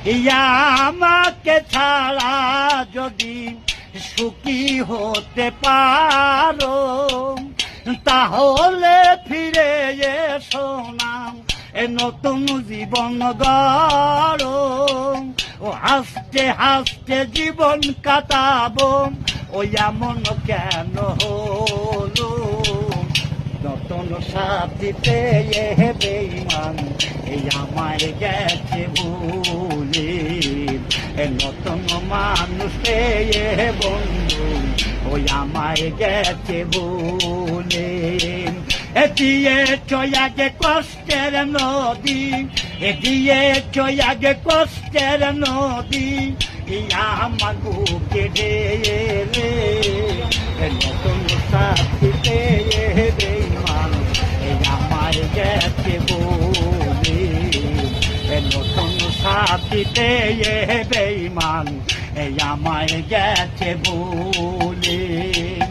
ইয়া আমাকে ছাড়া যদি সুখী হতে পারো তাহলে ফিরে এসো না এ নতুন জীবন গড়ো ও হাসতে হাসতে জীবন কাটাবো ও এমন কেন হলো নতুন সাথী পেয়ে বেঈমান এই আমায় গেছে ভুলে নতুন মানুষ পেয়ে বন্ধু ওই আমায় গেছে ভুলে দিয়ে চয়াগে কষ্টের নদী দিয়ে চয়াগে কষ্টের নদী আমার বুকে ঢেলে নতুন সাথী পেয়ে বেঈমান এই আমায় গেছে বলে নতুন সাথী পেয়ে বেঈমান এই আমায় গেছে বলে